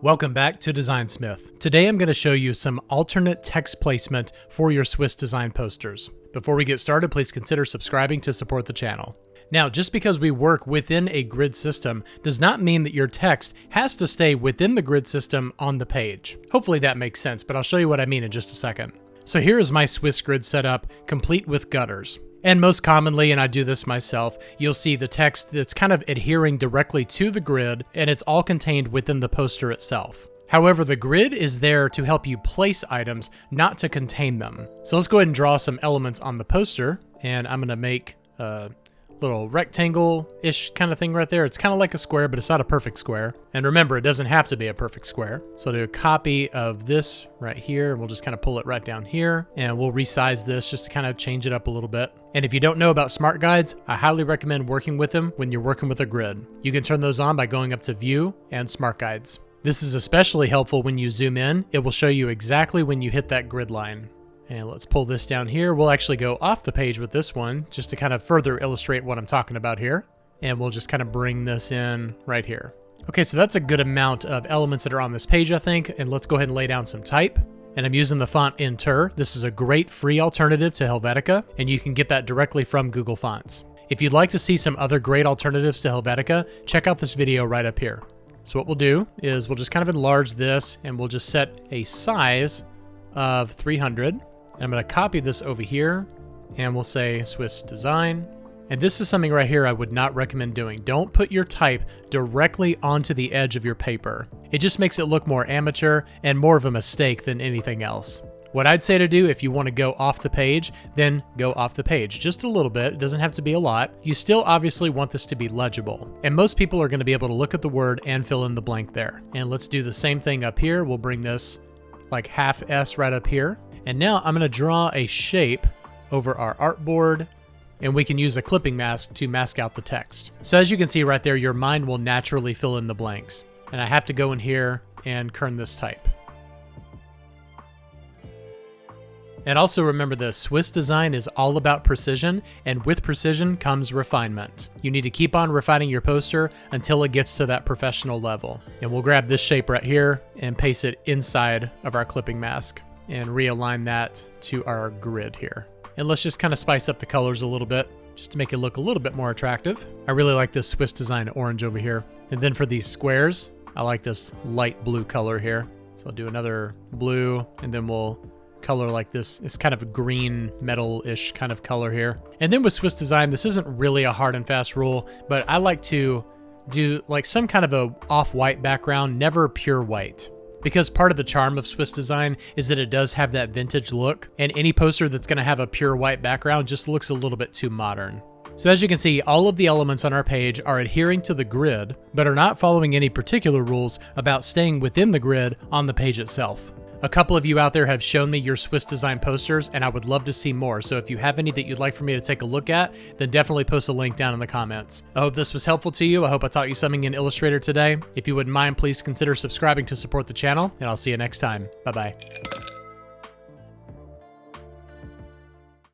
Welcome back to Designsmith. Today I'm going to show you some alternate text placement for your Swiss Design posters. Before we get started, please consider subscribing to support the channel. Now, just because we work within a grid system does not mean that your text has to stay within the grid system on the page. Hopefully that makes sense, but I'll show you what I mean in just a second. So here is my Swiss grid setup, complete with gutters. And most commonly, and I do this myself, you'll see the text that's kind of adhering directly to the grid, and it's all contained within the poster itself. However, the grid is there to help you place items, not to contain them. So let's go ahead and draw some elements on the poster, and I'm going to make a little rectangle-ish kind of thing right there. It's kind of like a square, but it's not a perfect square. And remember, it doesn't have to be a perfect square. So I'll do a copy of this right here, and we'll just kind of pull it right down here, and we'll resize this just to kind of change it up a little bit. And if you don't know about smart guides, I highly recommend working with them when you're working with a grid. You can turn those on by going up to View and Smart Guides. This is especially helpful when you zoom in. It will show you exactly when you hit that grid line. And let's pull this down here. We'll actually go off the page with this one just to kind of further illustrate what I'm talking about here. And we'll just kind of bring this in right here. Okay, so that's a good amount of elements that are on this page, I think. And let's go ahead and lay down some type. And I'm using the font Inter. This is a great free alternative to Helvetica, and you can get that directly from Google Fonts. If you'd like to see some other great alternatives to Helvetica, check out this video right up here. So what we'll do is we'll just kind of enlarge this, and we'll just set a size of 300. I'm going to copy this over here, and we'll say Swiss Design. And this is something right here I would not recommend doing. Don't put your type directly onto the edge of your paper. It just makes it look more amateur and more of a mistake than anything else. What I'd say to do if you want to go off the page, then go off the page. Just a little bit. It doesn't have to be a lot. You still obviously want this to be legible. And most people are going to be able to look at the word and fill in the blank there. And let's do the same thing up here. We'll bring this like half S right up here. And now I'm going to draw a shape over our artboard, and we can use a clipping mask to mask out the text. So as you can see right there, your mind will naturally fill in the blanks. And I have to go in here and kern this type. And also remember this, Swiss Design is all about precision, and with precision comes refinement. You need to keep on refining your poster until it gets to that professional level. And we'll grab this shape right here and paste it inside of our clipping mask and realign that to our grid here. And let's just kind of spice up the colors a little bit just to make it look a little bit more attractive. I really like this Swiss Design orange over here. And then for these squares, I like this light blue color here. So I'll do another blue, and then we'll color like this. It's kind of a green metal-ish kind of color here. And then with Swiss Design, this isn't really a hard and fast rule, but I like to do like some kind of a off-white background, never pure white. Because part of the charm of Swiss Design is that it does have that vintage look, and any poster that's going to have a pure white background just looks a little bit too modern. So as you can see, all of the elements on our page are adhering to the grid, but are not following any particular rules about staying within the grid on the page itself. A couple of you out there have shown me your Swiss Design posters, and I would love to see more. So if you have any that you'd like for me to take a look at, then definitely post a link down in the comments. I hope this was helpful to you. I hope I taught you something in Illustrator today. If you wouldn't mind, please consider subscribing to support the channel, and I'll see you next time. Bye-bye.